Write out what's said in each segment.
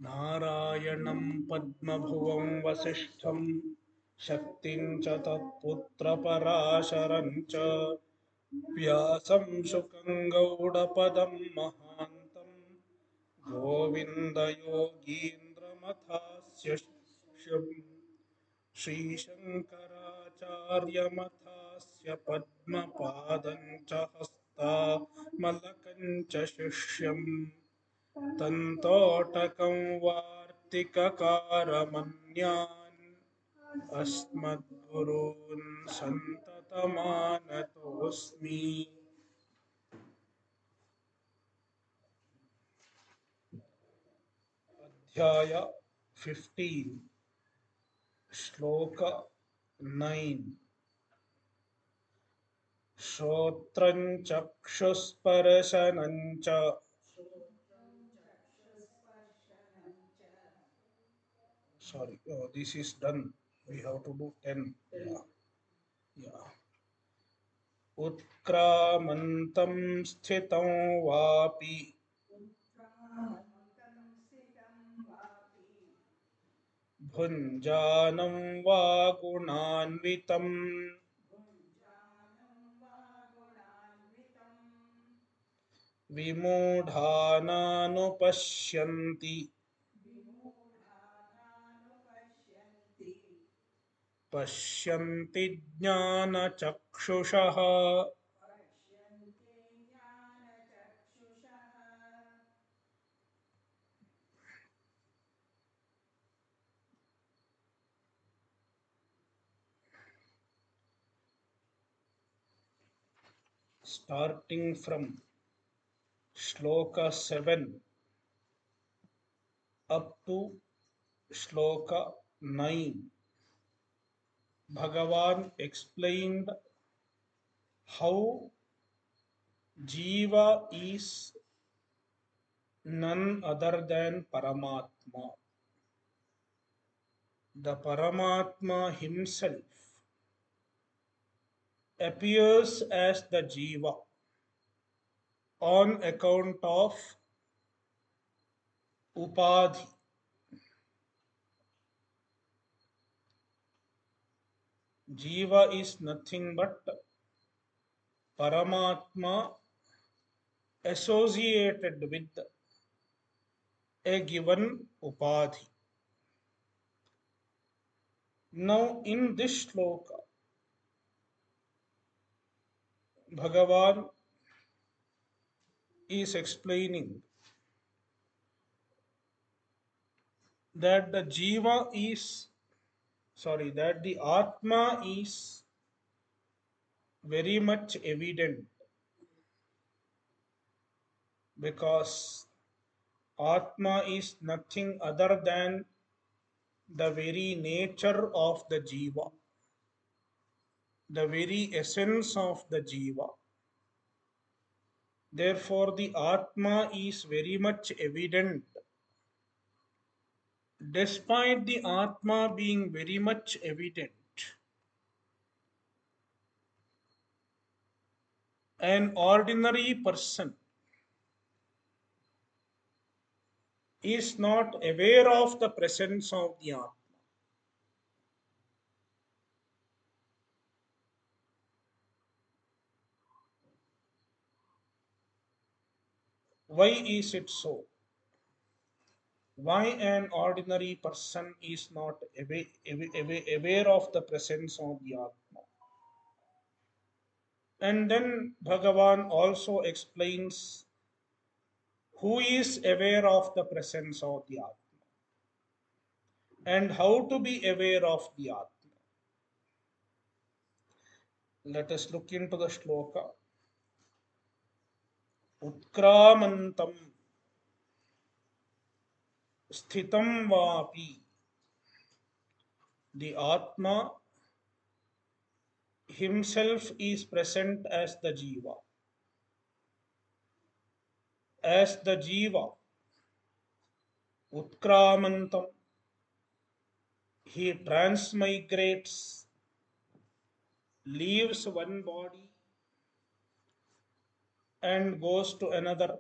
नारायणं पद्मभुवं वसिष्ठं शक्तिं च तत्पुत्रपराशरं च व्यासं शुकं गौडपदं महान्तं गोविन्दयोगीन्द्रमथास्य शिष्यम् श्रीशङ्कराचार्यमथास्य पद्मपादं च हस्तामलकं च शिष्यम् तन्तोटकं वार्तिककारमन्यान् अस्मद्गुरून् सन्ततमानतोऽस्मि। अध्याय 15 श्लोक 9 श्रोत्रं चक्षुस्पर्शनं च sorry, this is done, we have to do 10. Yeah. उत्क्रामन्तं स्थितं वापि भुञ्जानं वा गुणान्वितं विमूढानानुपश्यन्ति पश्यन्ति ज्ञानचक्षुषः। Starting from shloka 7 up to shloka 9, Bhagavan explained how Jiva is none other than Paramatma. The Paramatma himself appears as the Jiva on account of Upadhi. Jiva is nothing but Paramatma associated with a given Upadhi. Now in this shloka, Bhagavan is explaining that the Jiva is, that the Atma is very much evident, because Atma is nothing other than the very nature of the Jiva, the very essence of the Jiva. Therefore, the Atma is very much evident. Despite the Atma being very much evident, an ordinary person is not aware of the presence of the Atma. Why is it so? Why an ordinary person is not aware of the presence of the Atma? And then Bhagavan also explains who is aware of the presence of the Atma and how to be aware of the Atma. Let us look into the shloka. Utkramantam sthitam vapi. The Atma himself is present as the Jiva. As the Jiva, utkramantam, he transmigrates, leaves one body and goes to another.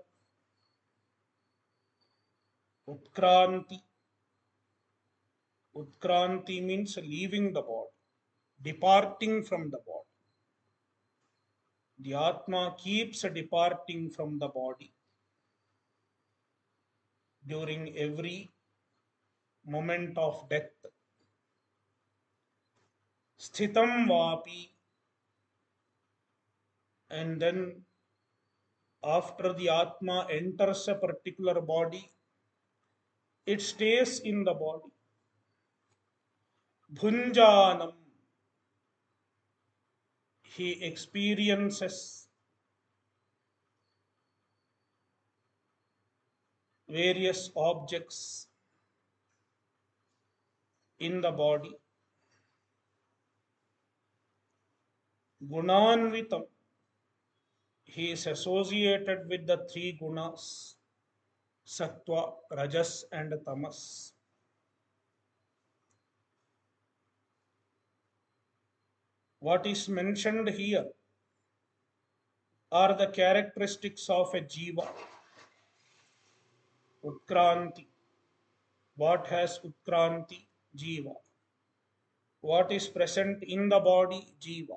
Utkranti. Utkranti means leaving the body, departing from the body. The Atma keeps departing from the body during every moment of death. Sthitam vapi, and then after the Atma enters a particular body, it stays in the body. Bhunjanam, he experiences various objects in the body. Guna-anvitam, he is associated with the three gunas, sattva, rajas, and tamas. What is mentioned here are the characteristics of a jiva. Utkranti. What has utkranti? Jiva. What is present in the body? Jiva.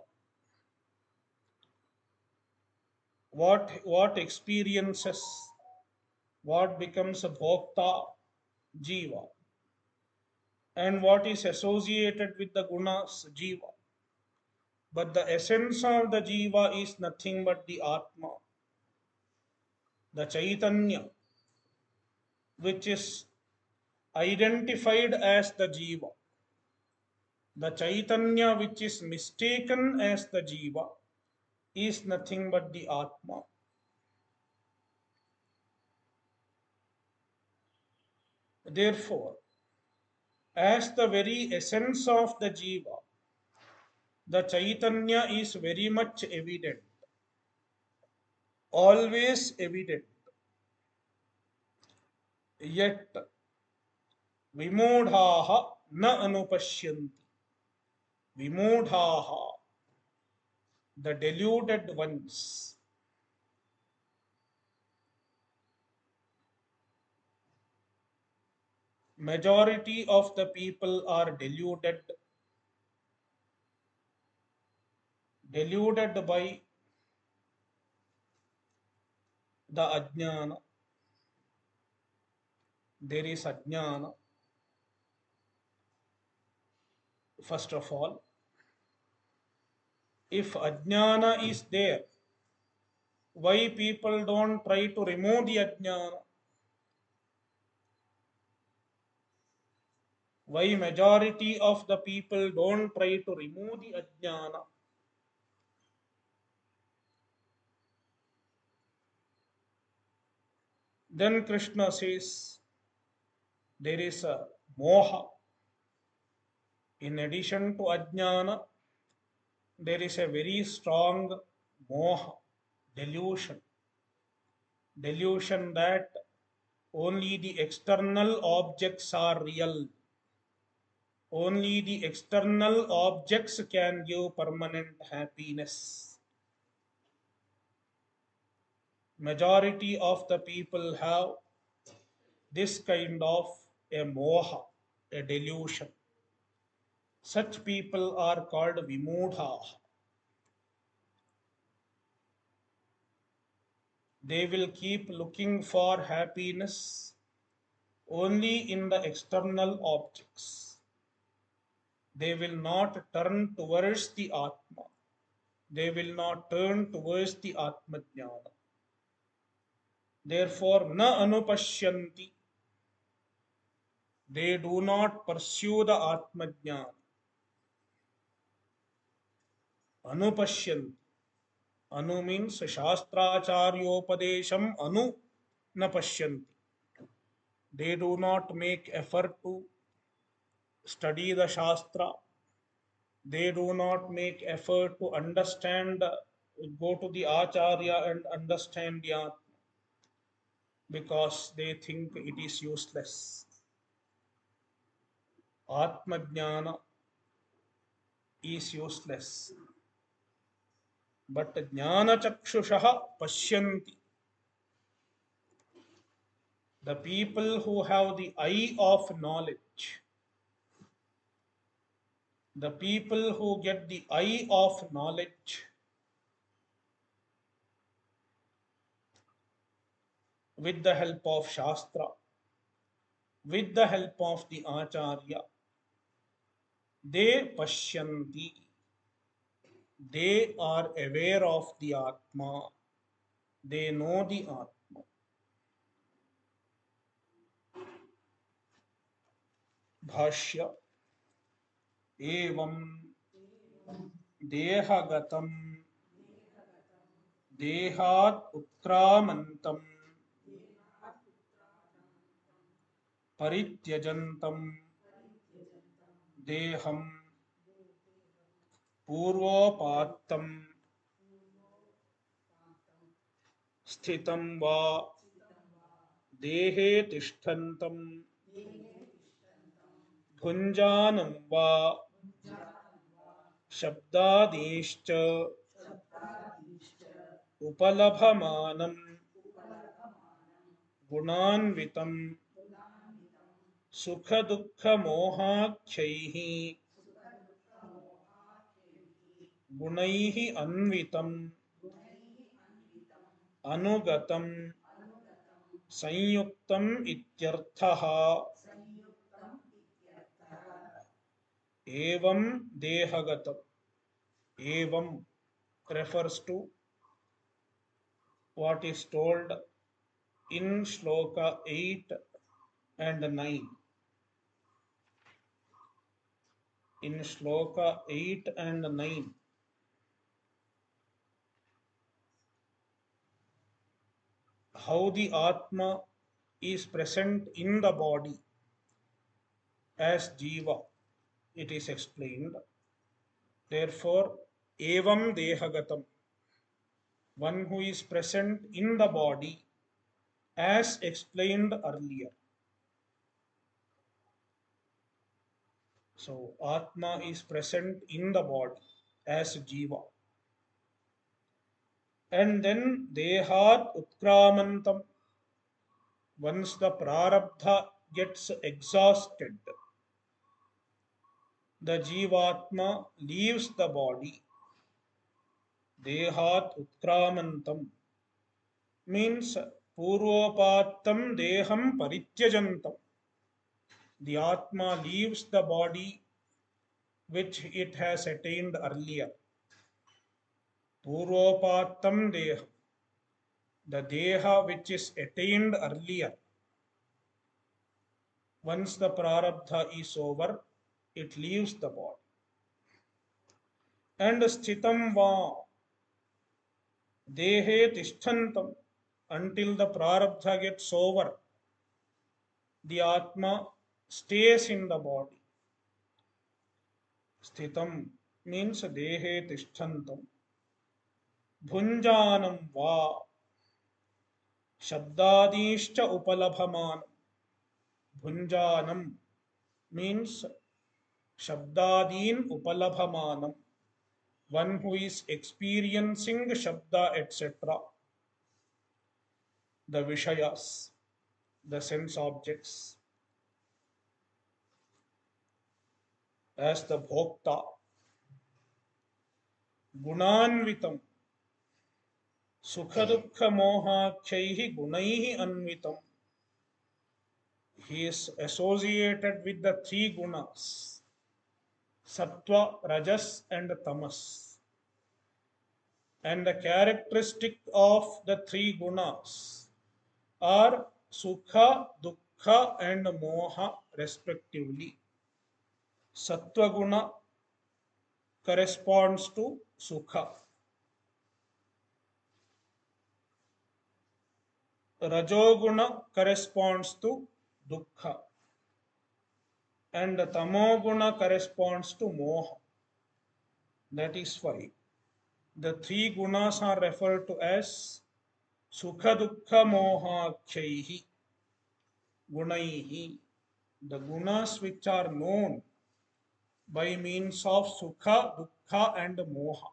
What experiences? What becomes a bhokta? Jiva. And what is associated with the gunas? Jiva. But the essence of the jiva is nothing but the Atma, the Chaitanya, which is identified as the jiva. The Chaitanya, which is mistaken as the jiva, is nothing but the Atma. Therefore, as the very essence of the jiva, the Chaitanya is very much evident, always evident. Yet, vimudhaha na anu-pasyanti. Vimudhaha, the deluded ones, majority of the people are deluded by the ajnana. There is ajnana, first of all. If ajnana is there, why people don't try to remove the ajnana? Why majority of the people don't try to remove the ajnana? Then Krishna says there is a moha. In addition to ajnana, there is a very strong moha, delusion. Delusion that only the external objects are real. Only the external objects can give permanent happiness. Majority of the people have this kind of a moha, a delusion. Such people are called vimudhah. They will keep looking for happiness only in the external objects. They will not turn towards the Atma. They will not turn towards the Atma Jnana. Therefore, na anu-pasyanti. They do not pursue the Atma Jnana. Anu-pasyanti. Anu means shastracharyopadesham anu na pasyanti. They do not make effort to study the Shastra. They do not make effort to understand, go to the Acharya and understand the Atma because they think it is useless. Atma Jnana is useless. But Jnana-caksusah pasyanti. The people who have the eye of knowledge, the people who get the eye of knowledge with the help of Shastra, with the help of the Acharya, they pashyanti, they are aware of the Atma, they know the Atma. Bhashya, evam dehagatam dehat utkramantam parityajantam deham purvopattam sthitam va dehe tishtantam bhunjanam va shabdadishcha upalabhamanam guna-anvitam sukha dukkha mohakhyaih gunaihi anvitam anugatam sanyuktam ityarthaha evam dehagatam. Evam refers to what is told in shloka 8 and 9. In shloka 8 and 9, how the Atma is present in the body as Jiva, it is explained. Therefore, evam dehagatam, one who is present in the body as explained earlier. So, Atma is present in the body as Jiva. And then Dehat utkramantam, once the prarabdha gets exhausted, the Jivatma leaves the body. Dehat utkramantam means purvopattam deham parityajantam. The Atma leaves the body which it has attained earlier. Purvopattam deham, the deha which is attained earlier. Once the prarabdha is over, it leaves the body. And sthitam va dehe tishtantam, until the prarabdha gets over, the Atma stays in the body. Sthitam means dehe tishtantam. Bhunjanam va shabdadishcha upalabhamanam. Bhunjanam means shabdadin upalabhamanam. One who is experiencing shabda, etc. The vishayas, the sense objects, as the bhokta. Guna-anvitam, sukha dukkha mohakhyaih gunaihi anvitam. He is associated with the three gunas, sattva, rajas, and tamas. And the characteristic of the three gunas are sukha, dukkha, and moha, respectively. Sattva guna corresponds to sukha. Rajoguna corresponds to dukkha. And tamoguna corresponds to moha. That is why the three gunas are referred to as sukha dukkha mohakhyaih gunaihi. The gunas which are known by means of sukha, dukkha, and moha.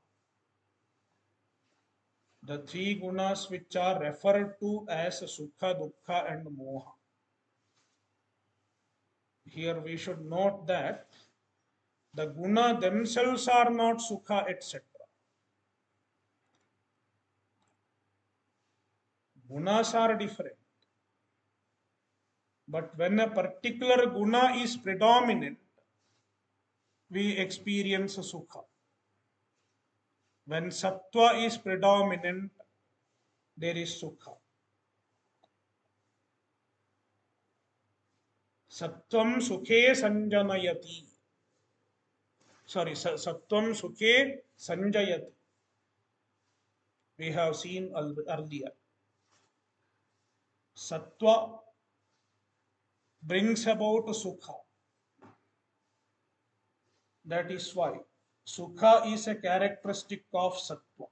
The three gunas which are referred to as sukha, dukkha, and moha. Here we should note that the guna themselves are not sukha, etc. Gunas are different. But when a particular guna is predominant, we experience sukha. When sattva is predominant, there is sukha. Sattvam sukhe sanjanayati. Sorry, sattvam sukhe sanjayati. We have seen earlier. Sattva brings about sukha. That is why sukha is a characteristic of sattva.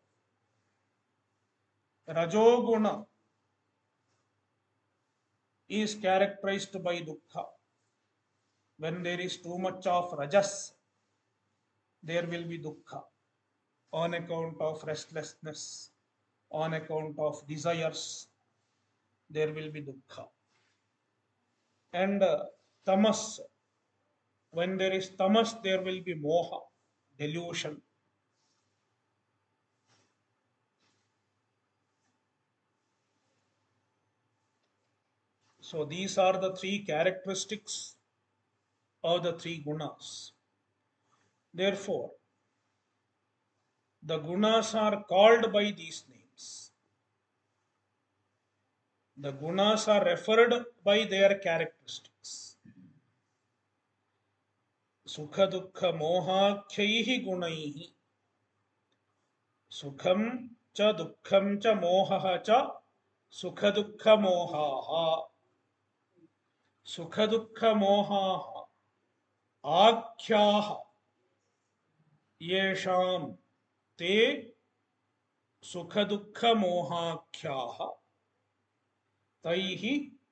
Rajoguna is characterized by dukkha. When there is too much of rajas, there will be dukkha on account of restlessness, on account of desires, there will be dukkha. And tamas, when there is tamas, there will be moha, delusion. So these are the three characteristics of the three gunas. Therefore, the gunas are called by these names. The gunas are referred by their characteristics. Sukha dukkha mohakhyaih gunaihi. Sukham cha dukkham cha mohaha cha sukha dukkha mohaha. Sukha dukkha mohaha आख्याः येषां ते सुख दुःख मोहाख्याः तैः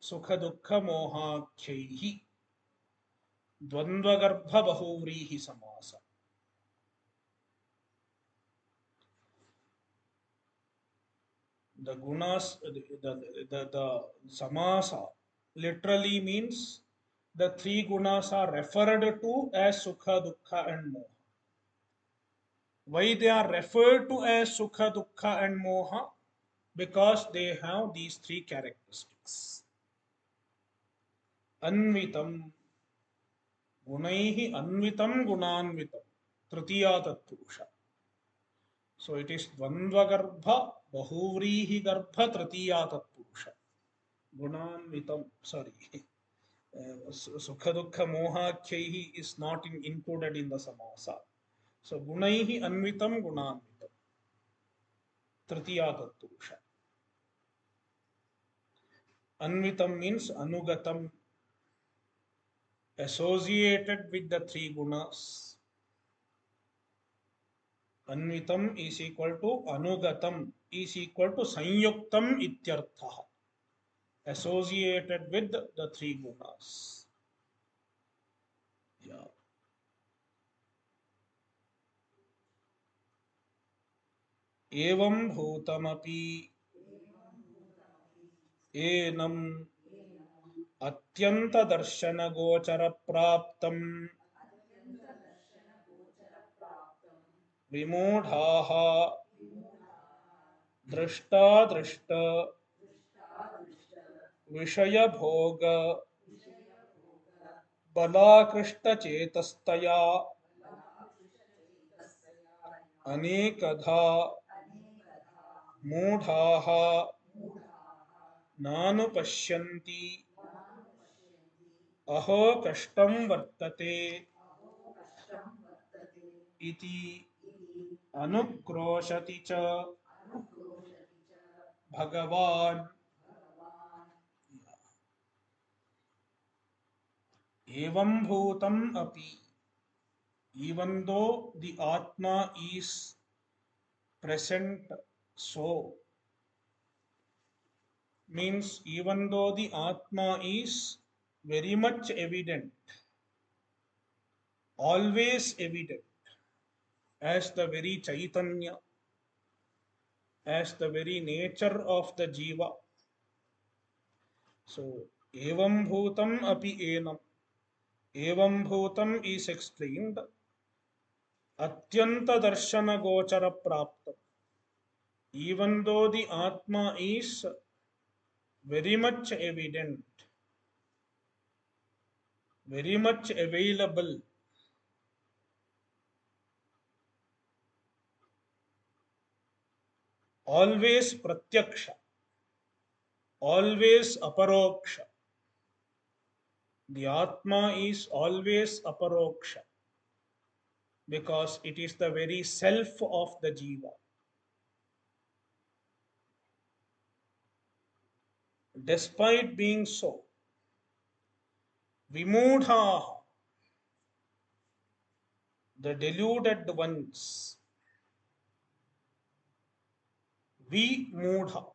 सुख दुःख मोहाख्यैः द्वन्द्वगर्भ बहुव्रीहि समास. The gunas, the samasa literally means the three gunas are referred to as sukha, dukkha, and moha. Why they are referred to as sukha, dukkha, and moha? Because they have these three characteristics. Anvitam, gunaihi anvitam guna-anvitam, tritiya tatpurusha. So it is dvandva garbha, bahuvrihi garbha, tritiya tatpurusha. Guna-anvitam, sorry. Sukha dukkha moha khyaihi is not included in the samasa. So gunaihi anvitam guna-anvitam, tritiya tatpurusha. Anvitam means anugatam, associated with the three gunas. Anvitam is equal to anugatam is equal to sanyuktam ityartha, associated with the three gunas. Yeah. Evam bhutamapi enam atyanta darshana gochara praptam vimudhaha drishta drishta vishaya bhoga balakrishta chetastaya अनेकधा मूढ़ाः नानुपश्यन्ति अहो कष्टं वर्तते इति अनुक्रोशति च भगवान्. एवं भूतम् अपि, even though the Atma is present, so means even though the Atma is very much evident, always evident, as the very Chaitanya, as the very nature of the Jiva. So, evam bhutam api enam. Evam bhutam is explained atyanta darshana gochara praptam. Even though the Atma is very much evident, very much available, always pratyaksha, always aparoksha. The Atma is always aparoksha because it is the very self of the Jiva. Despite being so, vimudhah, the deluded ones, vimudhah,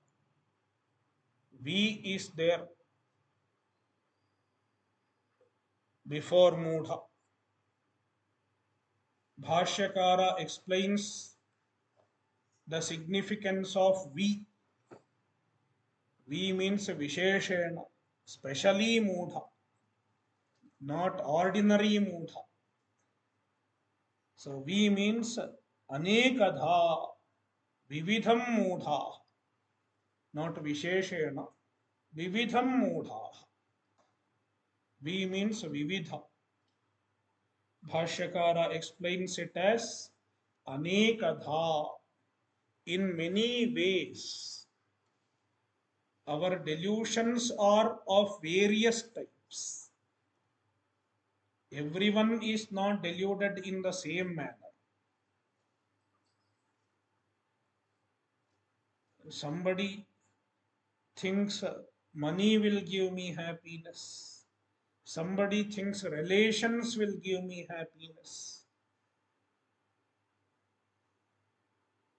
V is there before mudha. Bhashyakara explains the significance of V. V means visheshena, specially mudha, not ordinary mudha. So V means anekadha, vividham mudha, not visheshena, vividham mudha. V means vividha. Bhashyakara explains it as anekadha, in many ways. Our delusions are of various types. Everyone is not deluded in the same manner. Somebody thinks money will give me happiness. Somebody thinks relations will give me happiness.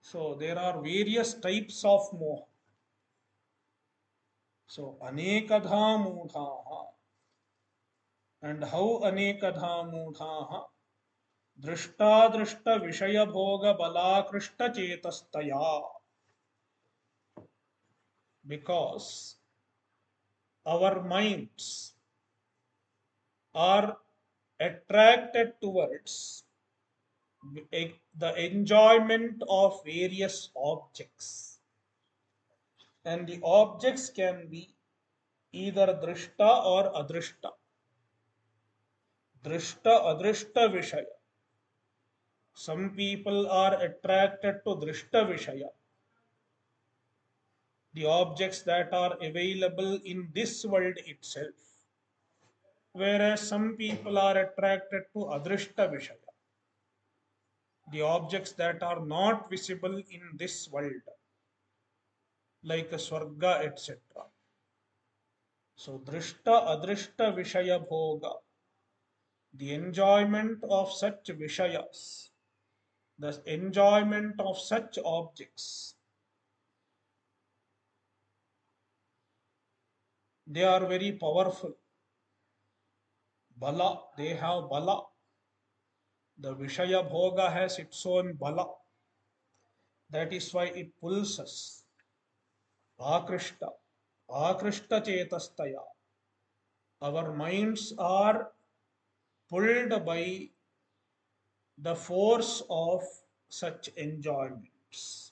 So there are various types of moha. So anekadha mudhaha. And how anekadha mudhaha? Drishta vishaya bhoga balakrishta chetastaya. Because our minds are attracted towards the enjoyment of various objects. And the objects can be either drishta or adrishta. Drishta, adrishta vishaya. Some people are attracted to drishta vishaya, the objects that are available in this world itself. Whereas some people are attracted to adrishta vishaya, the objects that are not visible in this world, like swarga, etc. So, drishta adrishta vishaya bhoga, the enjoyment of such vishayas, the enjoyment of such objects, they are very powerful. Bala, they have bala. The vishaya bhoga has its own bala. That is why it pulls us. Akrishta, akrishta chetastaya. Our minds are pulled by the force of such enjoyments.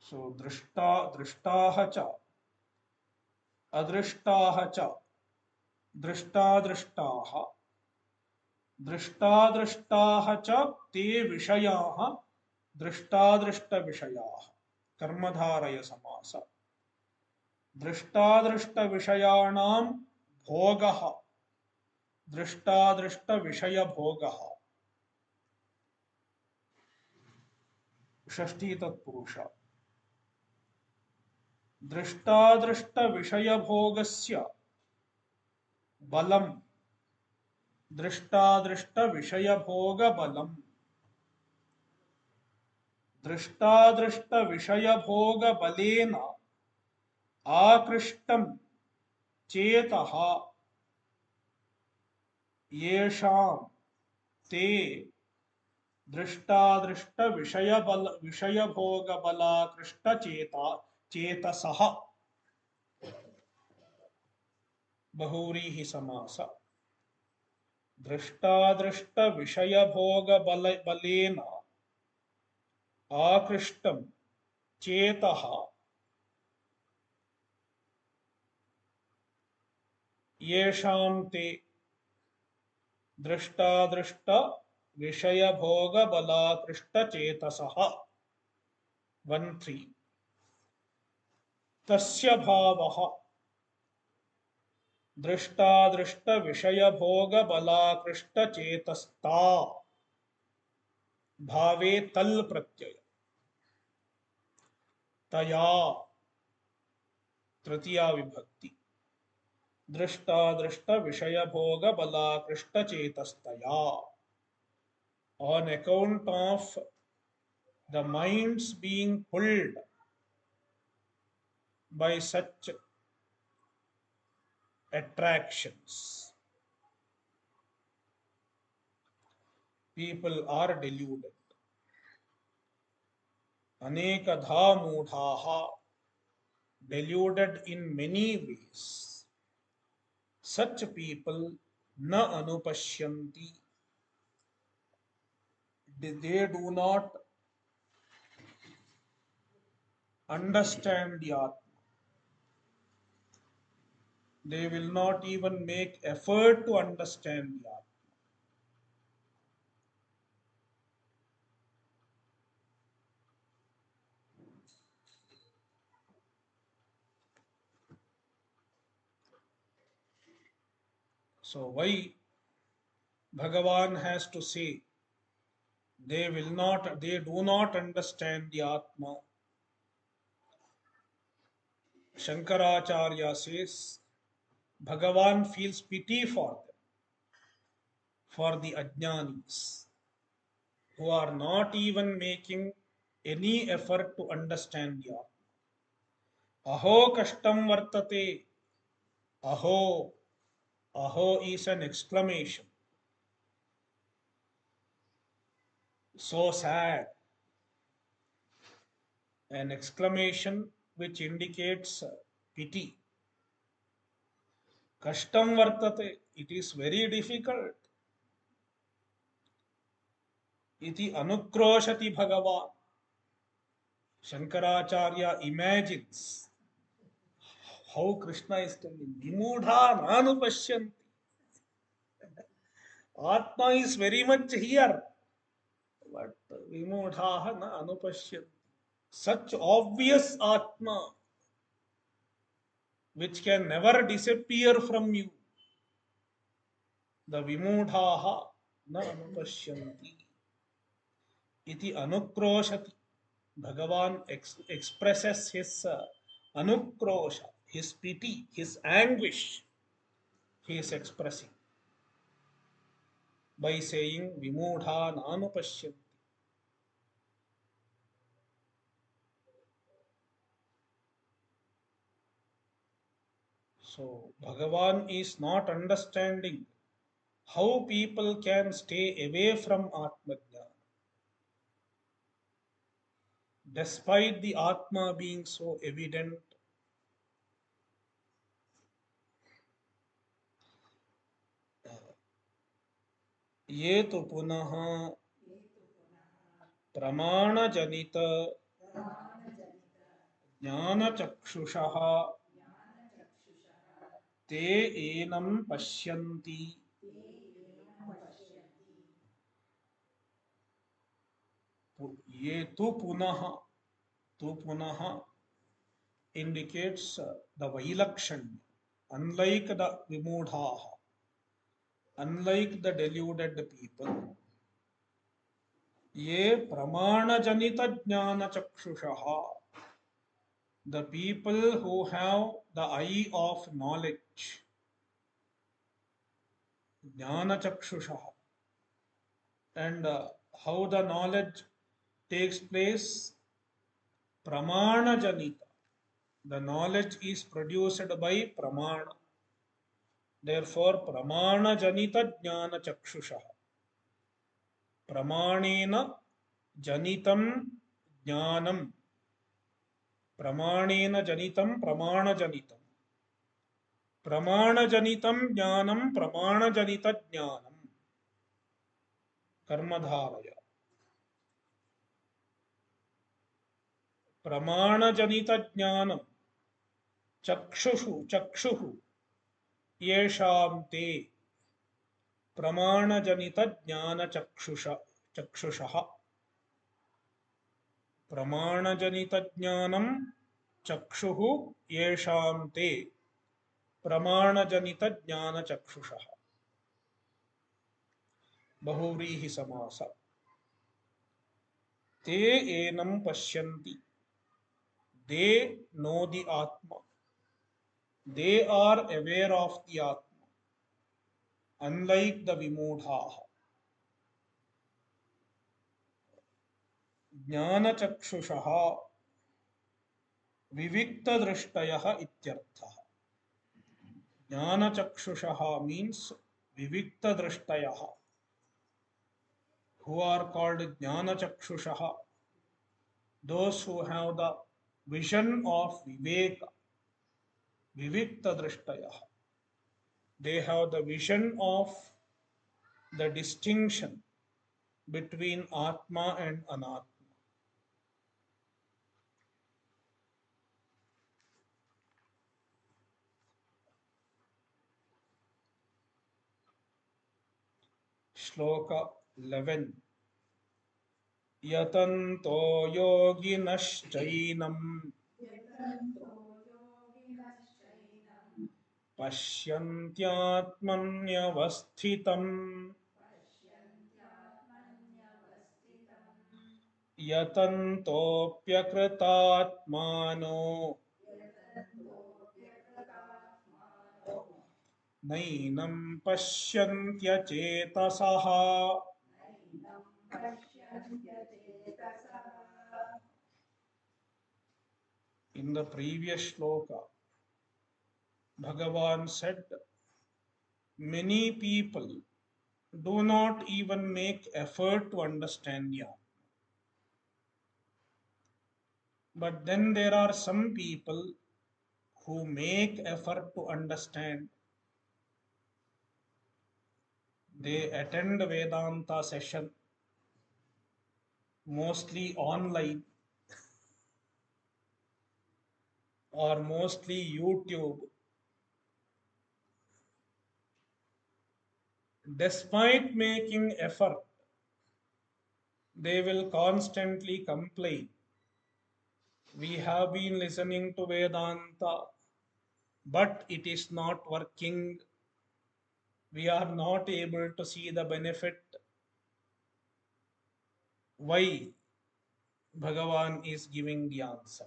So, drishtaha cha, adrishtaha cha, दृष्टादृष्टाः दृष्टादृष्टाः च ते विषयाः दृष्टादृष्टविषयाः कर्मधारय समास दृष्टादृष्टविषयाणां भोगः दृष्टादृष्टविषयभोगः षष्ठी तत्पुरुष दृष्टादृष्टविषयभोगस्य बलम् दृष्टादृष्टविषयभोगबलम् दृष्टादृष्टविषयभोगबलेन आकृष्टं चेतः येषां ते दृष्टादृष्ट विषय भोग बलाकृष्ट चेतसः बहुव्रीहि समास दृष्टादृष्ट विषय भोग बलेन आकृष्टं चेतः येषां ते दृष्टादृष्ट विषय भोग बलाकृष्ट चेतसः 1 3 तस्य भावः दृष्टादृष्ट विषय भोग बलाकृष्ट चेतस्ता भावे तल प्रत्यय तया तृतीया विभक्ति दृष्टादृष्ट विषय भोग बलाकृष्ट चेतस्तया on account of the minds being pulled by such attractions, people are deluded. Anekadha mudhaha, deluded in many ways. Such people na anu-pasyanti, they do not understand the Atma. They will not even make effort to understand the Atma. So why Bhagavan has to say they do not understand the Atma? Shankaracharya says Bhagavan feels pity for them, for the ajnanis, who are not even making any effort to understand the Atma. Aho kashtam vartate. Aho. Aho is an exclamation. So sad. An exclamation which indicates pity. Kashtam vartate. It is very difficult. Iti anukroshati Bhagavan. Shankaracharya imagines how Krishna is telling, vimudhah anu-pasyanti. Atma is very much here, but vimudhah na anu-pasyanti. Such obvious Atma, which can never disappear from you, the vimudhah na anu-pasyanti. Iti anukroshati. Bhagavan expresses his anukrosha, his pity, his anguish. He is expressing by saying vimudha nanupashyanti. So Bhagavan is not understanding how people can stay away from Atmajnana despite the Atma being so evident. ये तो पुनः प्रमाण जनित ज्ञान चक्षुषः ते एनं पश्यन्ति. ये तो पुनः indicates the vailakshanya. Unlike the vimudhah, unlike the deluded people, ye pramana janita jnana-caksusah, the people who have the eye of knowledge, jnana-caksusah, and how the knowledge takes place, pramana janita. The knowledge is produced by pramana. Therefore, pramana janita jnana-caksusah. pramanena janitam jnanam. Pramanena janitam pramana janitam. Pramana janitam jnanam pramana janita jnanam. Karmadharaya. Pramana janita jnanam. Chakshushu yesham te. Pramana janita jnana-caksusah. Pramana janita jnanam chakshuhu yesham te. Pramana janita jnana-caksusah. Bahuvrihi samasa. Te enam pasyanti. They know the Atma. They are aware of the Atma. Unlike the vimudhah. Jnana-caksusah vivikta drishtayah ityarthah. Jnana-caksusah means vivikta drishtayah, who are called jnana-caksusah, those who have the vision of viveka, vivikta drishtayah. They have the vision of the distinction between Atma and Anatma. Shloka 11. Yatanto yoginaschainam pasyantyatmanyavasthitam yatantopyakritatmano नैनं पश्यन्त्यचेतसः. In the previous shloka, Bhagavan said, many people do not even make effort to understand Yam. But then there are some people who make effort to understand. They attend Vedanta session, mostly online or mostly YouTube. Despite making effort, they will constantly complain. We have been listening to Vedanta, but it is not working. We are not able to see the benefit. Why? Bhagavan is giving the answer.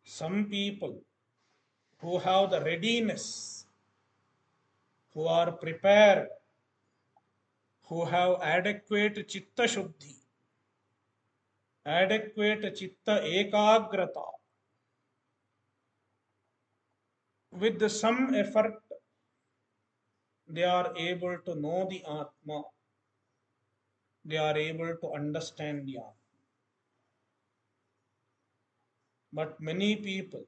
Some people who have the readiness, who are prepared, who have adequate chitta shuddhi, adequate chitta ekagrata, with some effort, they are able to know the Atma, they are able to understand the Atma. But many people,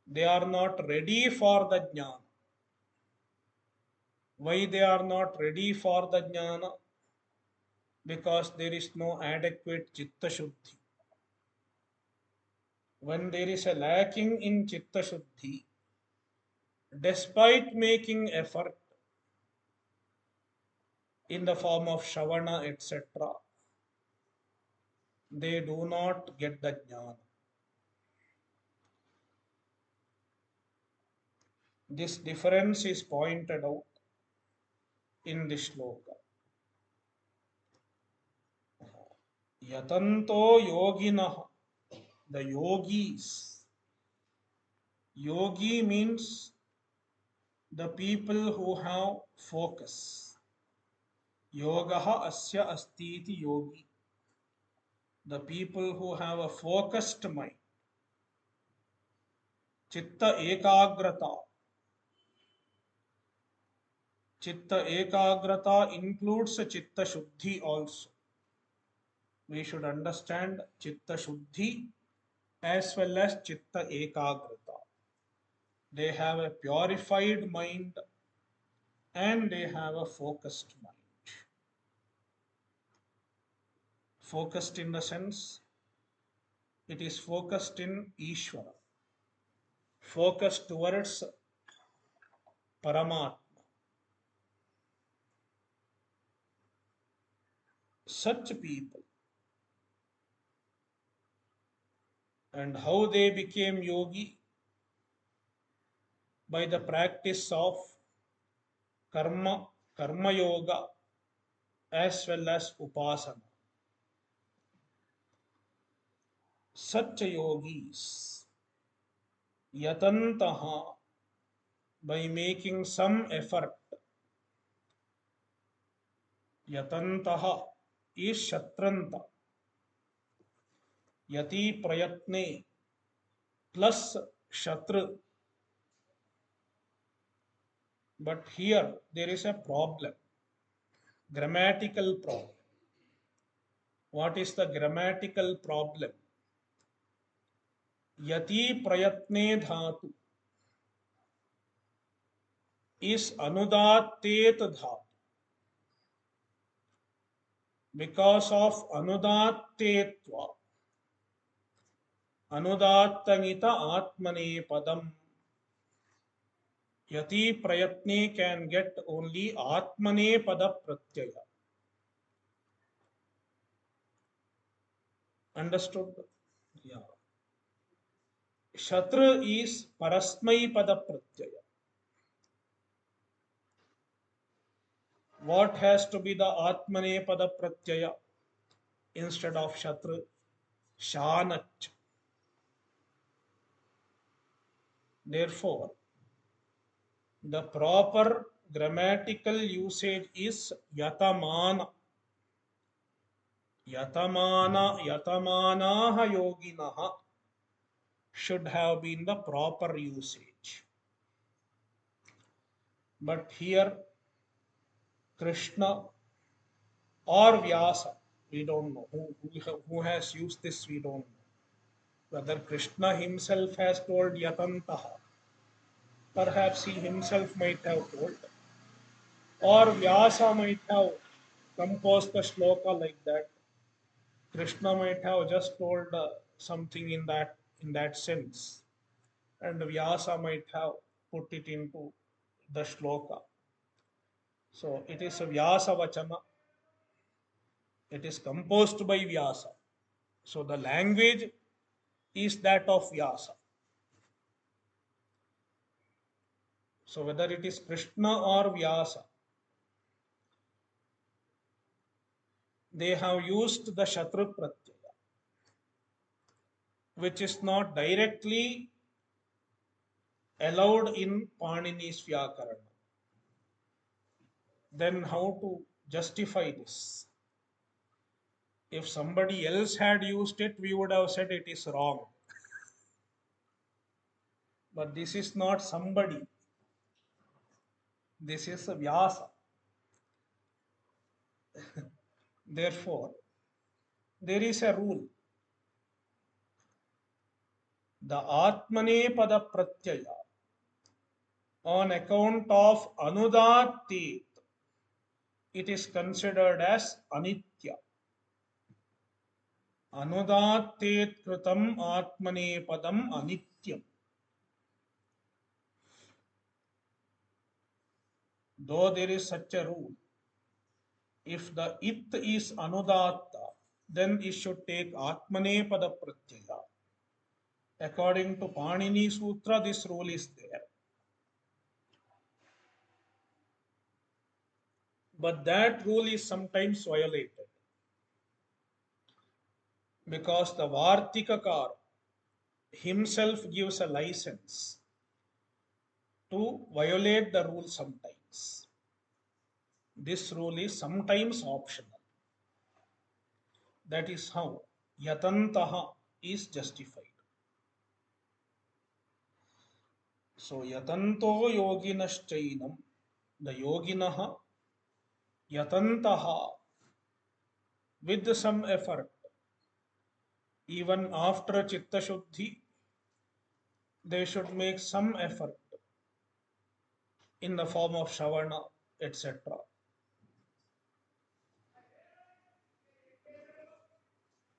they are not ready for the jnana. Why they are not ready for the jnana? Because there is no adequate chitta shuddhi. When there is a lacking in chitta shuddhi, despite making effort in the form of shavana, etc., they do not get the jnana. This difference is pointed out in this shloka. Yatanto yoginah, the yogis. Yogi means the people who have focus. Yogaha asya astiti yogi. The people who have a focused mind. Chitta ekagrata. Chitta ekagrata includes chitta shuddhi also. We should understand chitta shuddhi as well as chitta ekagrata. They have a purified mind and they have a focused mind. Focused in the sense it is focused in Ishvara, focused towards Paramatma. Such people and how they became yogi by the practice of karma yoga as well as upasana. Such yogis yatantaha, by making some effort. Yatantaha is shatranta. Yati prayatne plus shatru. But here there is a problem, grammatical problem. What is the grammatical problem? Yati prayatne dhatu is anudattet dhatu. Because of anudattetva, anudattangita atmane padam. Yati prayatne can get only atmane pada pratyaya. Understood? Yeah. Shatra is parasmai pada pratyaya. What has to be the atmane pada pratyaya instead of shatra? Shanach. Therefore, the proper grammatical usage is yatamana. Yatamanaha yoginaha should have been the proper usage. But here, Krishna or Vyasa, we don't know who has used this, we don't know. Whether Krishna himself has told yatantaha, perhaps he himself might have told, or Vyasa might have composed the shloka like that. Krishna might have just told something in that sense, and Vyasa might have put it into the shloka. So it is a Vyasa Vachana. It is composed by Vyasa. So the language is that of Vyasa. So whether it is Krishna or Vyasa, they have used the Shatru Pratyaya, which is not directly allowed in Panini's Vyakarana. Then how to justify this? If somebody else had used it, we would have said it is wrong. But this is not somebody. This is a Vyasa. Therefore, there is a rule. The Atmane Pada Pratyaya, on account of Anudattit, it is considered as Anitya. Anudattit kritam Atmane Padam Anityam. Though there is such a rule, if the it is Anudatta, then it should take Atmane Pada Pratyaya. According to Panini Sutra, this rule is there. But that rule is sometimes violated because the Vartikakar himself gives a license to violate the rule sometimes. This rule is sometimes optional. That is how yatantaha is justified. So yatanto yoginaschainam, the yoginaha yatantaha, with some effort, even after chitta shuddhi, they should make some effort in the form of shavana, etc.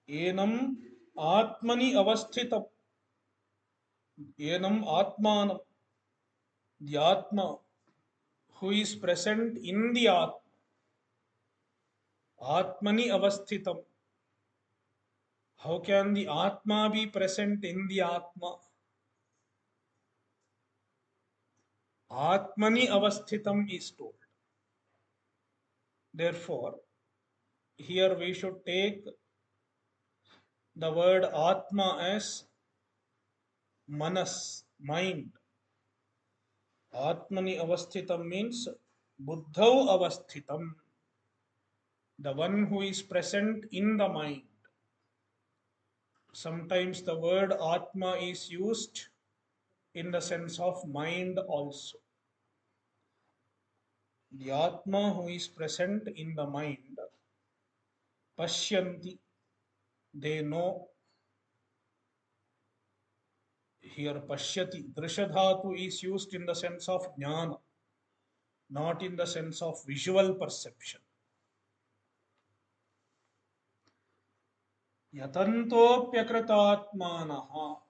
Enam atmani avasthitam, enam atmanam, the atma who is present in the atmani avasthitam. How can the atma be present in the atma? Atmani avasthitam is told. Therefore, here we should take the word atma as manas, mind. Atmani avasthitam means buddhau avasthitam, the one who is present in the mind. Sometimes the word atma is used in the sense of mind also. The atma who is present in the mind, pasyanti, they know. Here pashyati, drishadhatu is used in the sense of jnana, not in the sense of visual perception. Yatantopyakritatmanaha,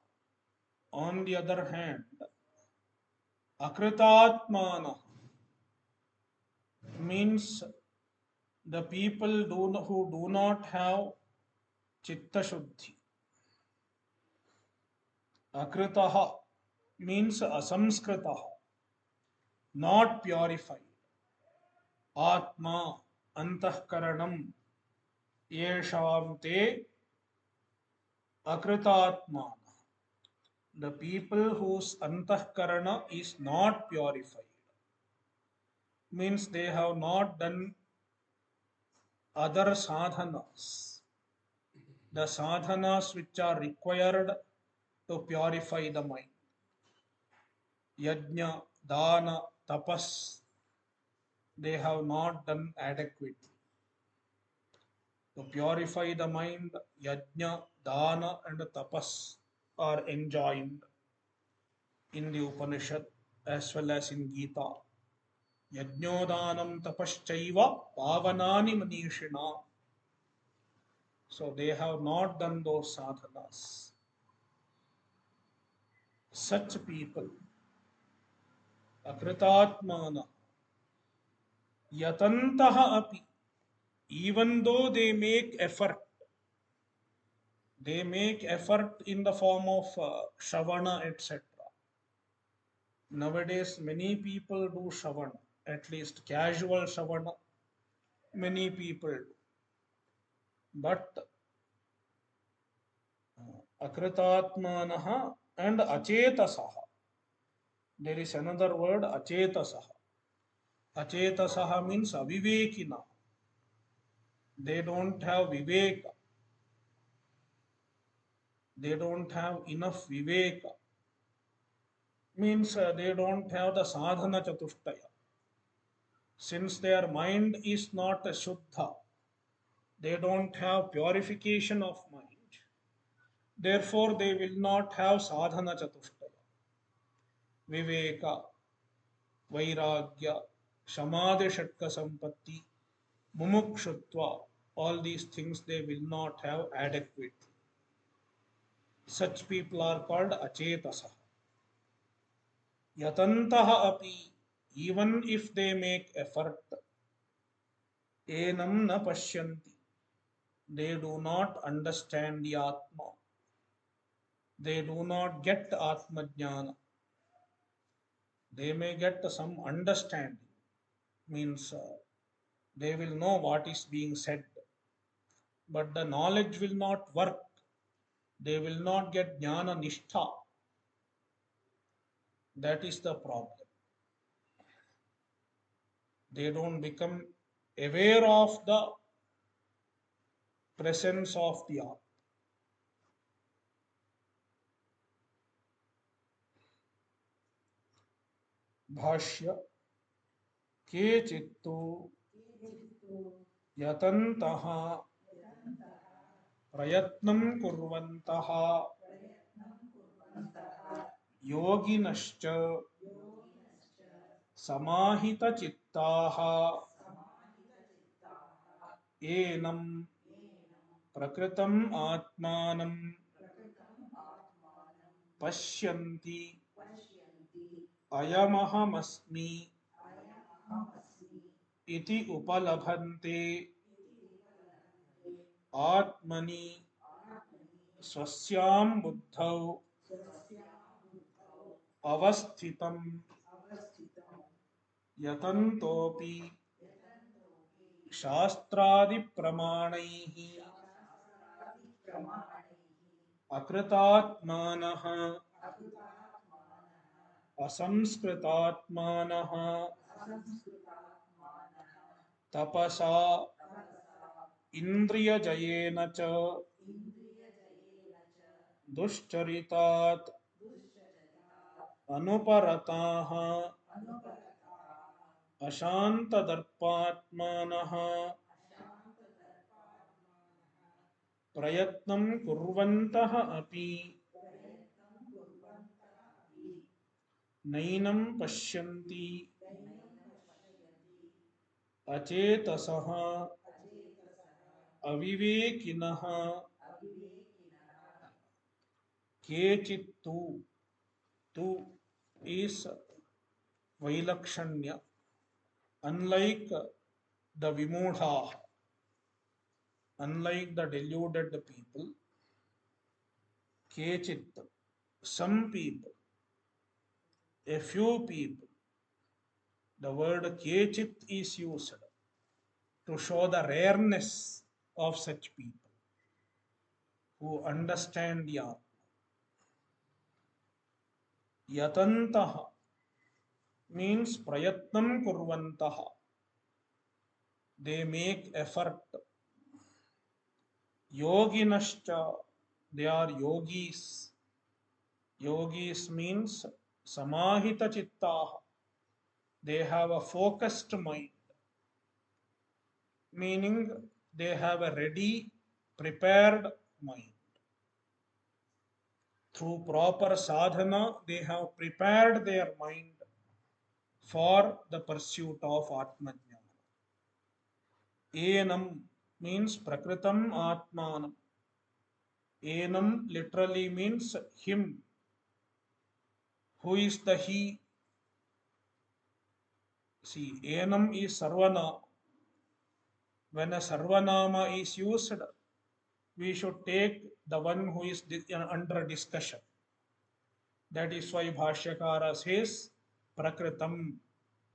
on the other hand, akritatmanaha means the people who do not have chitta shuddhi. Akritaha means asamskritaha, not purified. Atma antahkaranam yesham te akritatmana. The people whose antahkarana is not purified means they have not done other sadhanas, the sadhanas which are required to purify the mind. Yajna, dana, tapas, they have not done adequately. To purify the mind, yajna, dana, and tapas are enjoined in the Upanishad as well as in Gita. Yajnodanam tapaschaiva pavanani manishina. So they have not done those sadhanas. Such people, akritatmana, yatantaha api, even though they make effort in the form of shavana, etc. Nowadays, many people do shavana, at least casual shavana, many people do. But akritatmanaha and achetasaha, there is another word, achetasaha. Achetasaha means avivekina. They don't have viveka. They don't have enough viveka. Means they don't have the sadhana chatushtaya. Since their mind is not a shuddha, they don't have purification of mind. Therefore, they will not have sadhana chatushtaya. Viveka, vairagya, samadhi shatka sampatti, mumukshutva, all these things they will not have adequately. Such people are called achetasa. Yatantaha api, even if they make effort, enam na pashyanti, they do not understand the Atma. They do not get Atma Jnana. They may get some understanding, means they will know what is being said, but the knowledge will not work. They will not get Jnana Nishtha. That is the problem. They don't become aware of the presence of the Atma. Bhashya Kechittu Yatantaha Prayatnam Kurvantaha Yoginascha Samahita Chittaha Enam Prakritam Atmanam Pashyanti Ayamahamasmi Iti Upalabhante Atmani Swasyam Buddhau Avasthitam Yatantopi Shastradi Pramanaihi Akritatmanaha Asamskritatmanaha Tapasa Indriyajayena cha Dushcharitat Anuparataha Ashantadarpatmanaha Prayatnam Kurvantaha api Nainam Pashyanti Achetasaha Avivekinaha Kechittu. Tu is Vailakshanya. Unlike the vimudhah, unlike the deluded people, Kechit, some people, a few people, the word Kechit is used to show the rareness of such people who understand Yatma. Yatantaha means prayatnam kurvantaha. They make effort. Yoginascha, they are yogis. Yogis means samahita chittaha. They have a focused mind, meaning they have a ready, prepared mind. Through proper sadhana, they have prepared their mind for the pursuit of Atmajnana. Enam means prakritam atmanam. Enam literally means him. Who is the he? See, enam is sarvana. When a sarvanama is used, we should take the one who is under discussion. That is why Bhashyakara says Prakritam,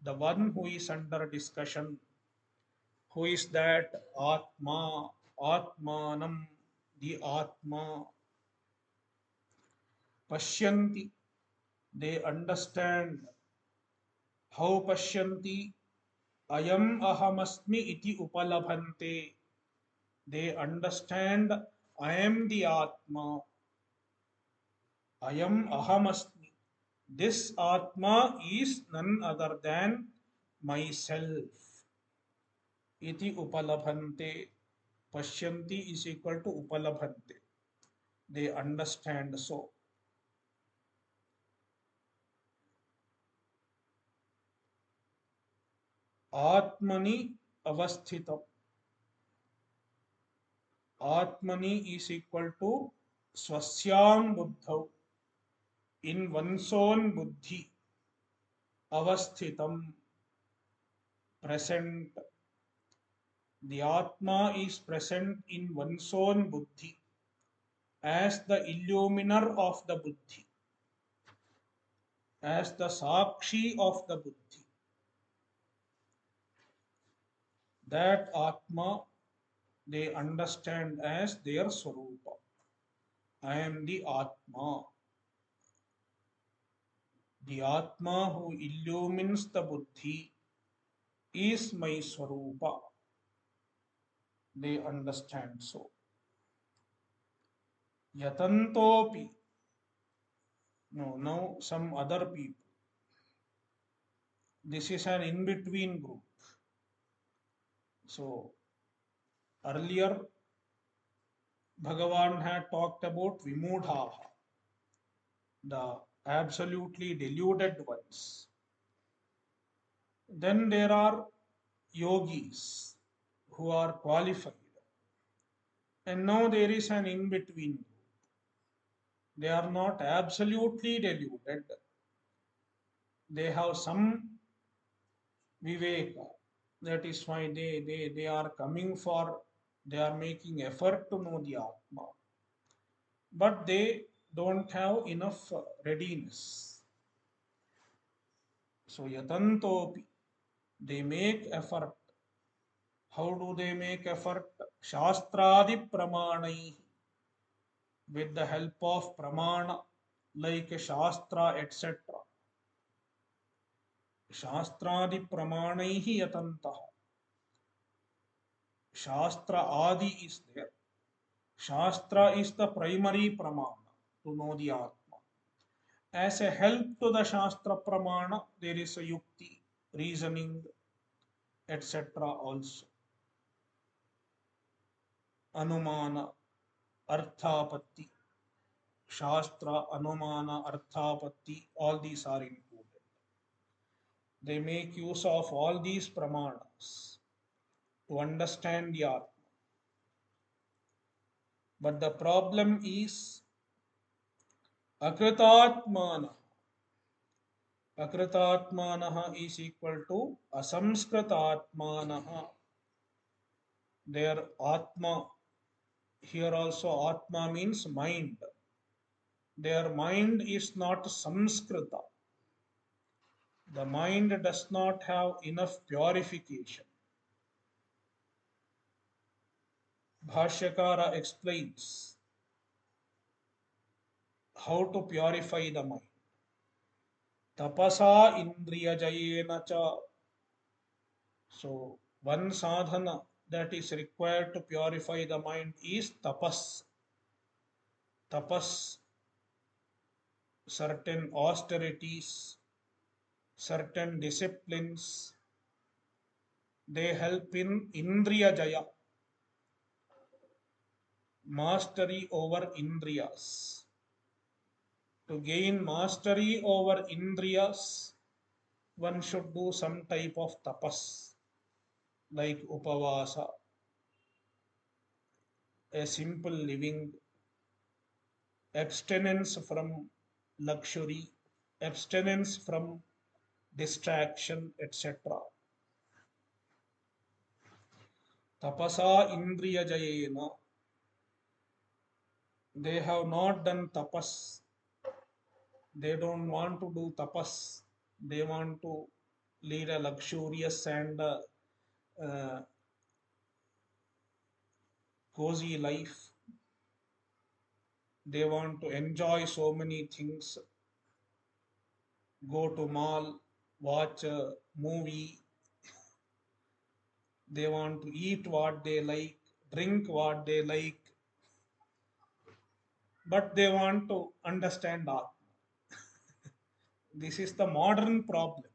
the one who is under discussion. Who is that? Atma, Atmanam, the Atma. Pashyanti, they understand. How Pashyanti? Ayam ahamasmi iti upalabhante. They understand I am the Atma. Ayam ahamasmi. This Atma is none other than myself. Iti upalabhante. Pashyanti is equal to upalabhante. They understand so. Atmani avasthitam. Atmani is equal to swasyam buddhau. In one's own buddhi. Avasthitam. Present. The Atma is present in one's own buddhi as the illuminer of the buddhi, as the sakshi of the buddhi. That Atma they understand as their swarupa. I am the Atma. The Atma who illumines the buddhi is my swarupa. They understand so. Yatantopi. No, now some other people. This is an in-between group. So earlier Bhagavan had talked about vimudhah, the absolutely deluded ones. Then there are yogis who are qualified. And now there is an in-between group. They are not absolutely deluded. They have some viveka. That is why they are coming for, they are making effort to know the Atma. But they don't have enough readiness. So yatantopi, they make effort. How do they make effort? Shastradi pramanai, with the help of pramana, like shastra, etc. Shastradi pramanaihi yatantah. Shastra adi is there. Shastra is the primary pramana to know the Atma. As a help to the Shastra pramana, there is a yukti, reasoning, etc. also. Anumana, arthapatti, Shastra, Anumana, arthapatti, all these are included. They make use of all these pramanas to understand the Atma. But the problem is akritatmana. Akritatmana is equal to asamskritatmana. Their Atma, here also Atma means mind. Their mind is not Samskrita. The mind does not have enough purification. Bhashyakara explains how to purify the mind. Tapasa indriya jayena cha. So, one sadhana that is required to purify the mind is tapas. Tapas, certain austerities, certain disciplines, they help in indriya jaya, mastery over indriyas. To gain mastery over indriyas, one should do some type of tapas, like upavasa, a simple living, abstinence from luxury, abstinence from distraction, etc. Tapasa indriya jayena. They have not done tapas. They don't want to do tapas. They want to lead a luxurious and uh, cozy life. They want to enjoy so many things. Go to mall, watch a movie. They want to eat what they like, drink what they like, but they want to understand Atma. This is the modern problem.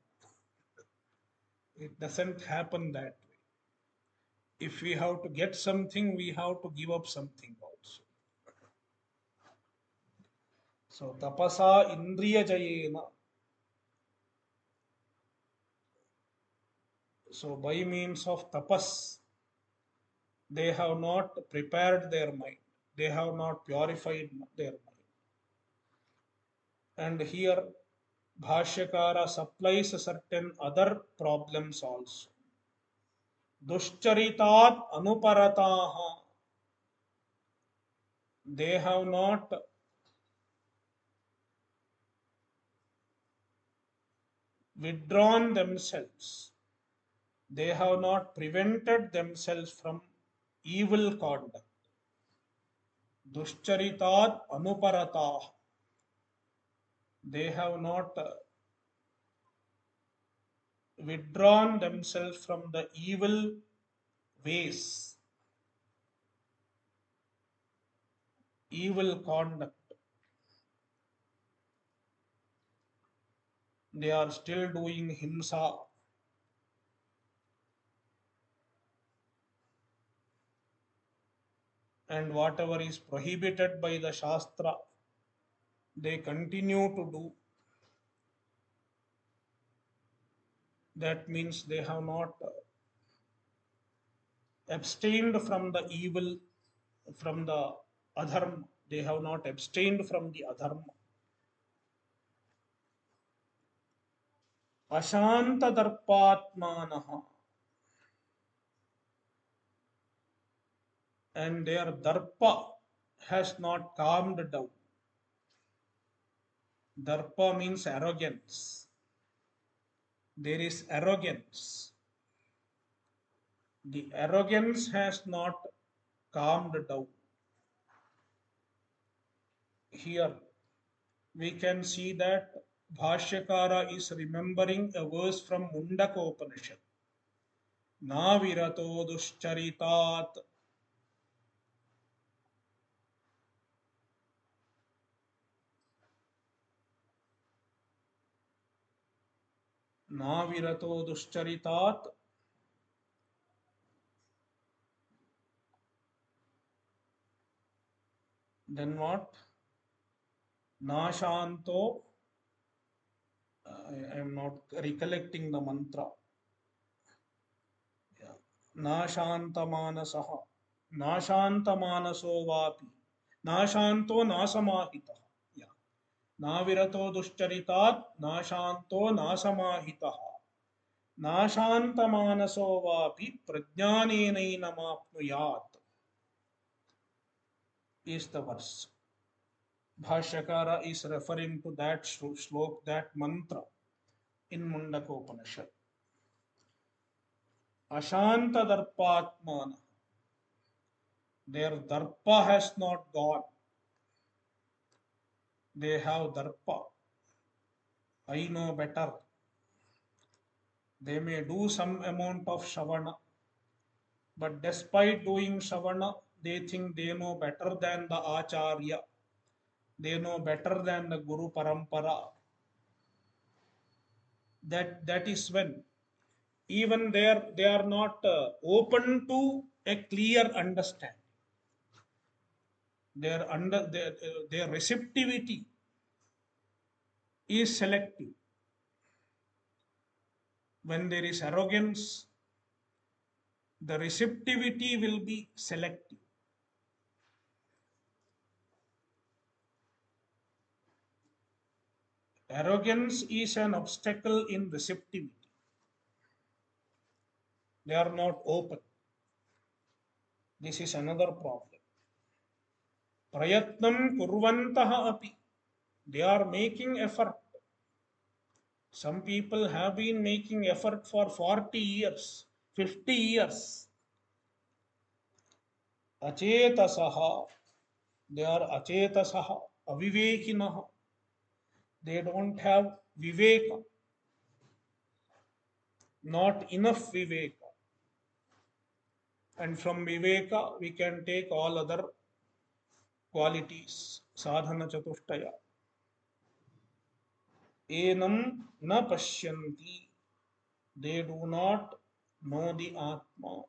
It doesn't happen that way. If we have to get something, we have to give up something also. So tapasa indriya jayena. So by means of tapas, they have not prepared their mind. They have not purified their mind. And here Bhashyakara supplies certain other problems also. Duscharitat anuparataha. They have not withdrawn themselves. They have not prevented themselves from evil conduct. Duscharitat anuparataha. They have not withdrawn themselves from the evil ways, evil conduct. They are still doing hinsa, and whatever is prohibited by the Shastra, they continue to do. That means they have not abstained from the evil, from the adharma. They have not abstained from the adharma. Ashanta darpatmanaha, and their darpa has not calmed down. Darpa means arrogance. There is arrogance. The arrogance has not calmed down. Here we can see that Bhashyakara is remembering a verse from Mundaka Upanishad. Navirato duscharitat. Navirato duscharitat. Then what? Nashanto. I am not recollecting the mantra. Yeah. Nashantamanasaha. Nashantamanaso vapi. Nashanto nasamahitah. Yeah. Navirato duscharitat. Nashanto nasamahitah. नाशान्तमानसो वापि प्रज्ञानेनैनमाप्नुयात् is the verse. Bhashyakara is referring to that slok, that mantra in Mundaka Upanishad. Ashanta darpatmana. Their darpa has not gone. They have darpa. I know better. They may do some amount of shavana, but despite doing shavana, they think they know better than the acharya. They know better than the Guru Parampara. That is when even they are not open to a clear understanding. Their receptivity is selective. When there is arrogance, the receptivity will be selective. Arrogance is an obstacle in receptivity. They are not open. This is another problem. Prayatnam kurvantaha api. They are making effort. Some people have been making effort for 40 years, 50 years. Achetasaha. They are achetasaha, avivekinaha. They don't have viveka, not enough viveka. And from viveka, we can take all other qualities. Sadhana chatushtaya. Enam na pasyanti. They do not know the Atma.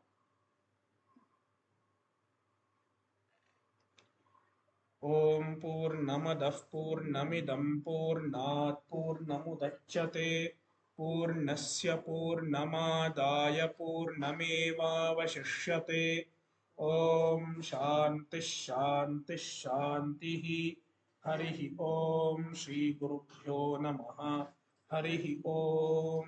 Om Purnamadah Purnamidam Purnat Purnamudachyate Purnasya Purnamadaya Purnamevavashishyate. Om Shanti Shanti Shanti. Harihi Om Shri Gurubhyo Namaha. Harihi Om.